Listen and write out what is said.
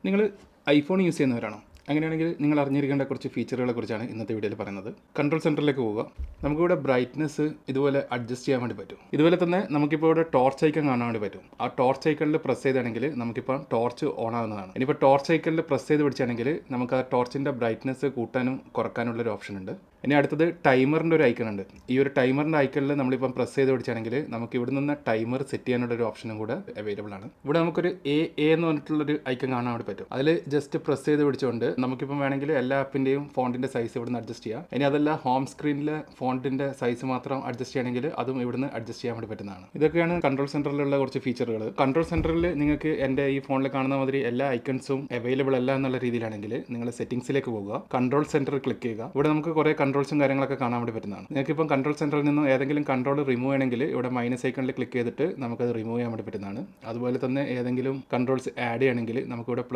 നിങ്ങൾ iPhone use ചെയ്യുന്നവരാണോ? അങ്ങനെയാണെങ്കിൽ നിങ്ങൾ അറിഞ്ഞിരിക്കേണ്ട കുറച്ച് ഫീച്ചറുകളെ കുറിച്ചാണ് ഇന്നത്തെ വീഡിയോയിൽ പറയുന്നത്. കൺട്രോൾ സെൻറ്ററിലേക്ക് പോവുക. നമുക്കിവിടെ ബ്രൈറ്റ്നസ് ഇതുപോലെ അഡ്ജസ്റ്റ് ചെയ്യാൻ വേണ്ടി പറ്റും. ഇതുപോലെ തന്നെ നമുക്കിപ്പോൾ ഇവിടെ ടോർച്ച് ഐക്കൺ കാണാൻ വേണ്ടി പറ്റും. ആ ടോർച്ച് ഐക്കണിൽ പ്രസ് ചെയ്താണെങ്കിൽ നമുക്കിപ്പോൾ ടോർച്ച് ഓൺ ആവുന്നതാണ്. ഇനിയിപ്പോൾ ടോർച്ച് ഐക്കണിൽ പ്രസ് ചെയ്ത് പിടിച്ചാണെങ്കിൽ നമുക്ക് ആ ടോർച്ചിൻ്റെ ബ്രൈറ്റ്നസ് കൂട്ടാനും കുറക്കാനുള്ളൊരു ഓപ്ഷൻ ഉണ്ട്. ഇനി അടുത്തത് ടൈമറിൻ്റെ ഒരു ഐക്കൺ ഉണ്ട്. ഈ ഒരു ടൈമറിൻ്റെ ഐക്കണിൽ നമ്മളിപ്പം പ്രസ് ചെയ്ത് പിടിച്ചാണെങ്കിൽ നമുക്ക് ഇവിടെ നിന്ന് ടൈമർ സെറ്റ് ചെയ്യാനുള്ളൊരു ഓപ്ഷനും കൂടെ അവൈലബിൾ ആണ്. ഇവിടെ നമുക്കൊരു എ എന്ന് പറഞ്ഞിട്ടുള്ളൊരു ഐക്കൺ കാണാൻ വേണ്ടി പറ്റും. അതിൽ ജസ്റ്റ് പ്രസ് ചെയ്ത് പിടിച്ചുകൊണ്ട് നമുക്കിപ്പം വേണമെങ്കിൽ എല്ലാ ആപ്പിൻ്റെയും ഫോണ്ടിൻ്റെ സൈസ് ഇവിടുന്ന് അഡ്ജസ്റ്റ് ചെയ്യാം. ഇനി അതല്ല ഹോം സ്ക്രീനിലെ ഫോണ്ടിൻ്റെ സൈസ് മാത്രം അഡ്ജസ്റ്റ് ചെയ്യണമെങ്കിൽ അതും ഇവിടുന്ന് അഡ്ജസ്റ്റ് ചെയ്യാൻ വേണ്ടി പറ്റുന്നതാണ്. ഇതൊക്കെയാണ് കൺട്രോൾ സെൻറ്ററിലുള്ള കുറച്ച് ഫീച്ചറുകൾ. കൺട്രോൾ സെൻറ്ററിൽ നിങ്ങൾക്ക് എൻ്റെ ഈ ഫോണിൽ കാണുന്ന മാതിരി എല്ലാ ഐക്കൺസും അവൈലബിൾ അല്ല എന്നുള്ള രീതിയിലാണെങ്കിൽ നിങ്ങൾ സെറ്റിംഗ്സിലേക്ക് പോകുക, കൺട്രോൾ സെൻറ്റർ ക്ലിക്ക് ചെയ്യുക. ഇവിടെ നമുക്ക് കുറേ കൺട്രോൾസും കാര്യങ്ങളൊക്കെ കാണാൻ വേണ്ടി പറ്റുന്നതാണ്. നിങ്ങൾക്ക് ഇപ്പം കൺട്രോൾ സെൻറ്ററിൽ നിന്നും ഏതെങ്കിലും കൺട്രോൾ റിമൂവ് ചെയ്യണമെങ്കിൽ ഇവിടെ മൈനസ് ഐക്കണിൽ ക്ലിക്ക് ചെയ്തിട്ട് നമുക്കത് റിമൂവ് ചെയ്യാൻ വേണ്ടി പറ്റുന്നതാണ്. അതുപോലെ തന്നെ ഏതെങ്കിലും കൺട്രോൾസ് ആഡ് ചെയ്യണമെങ്കിൽ നമുക്കിവിടെ പ്ലസ്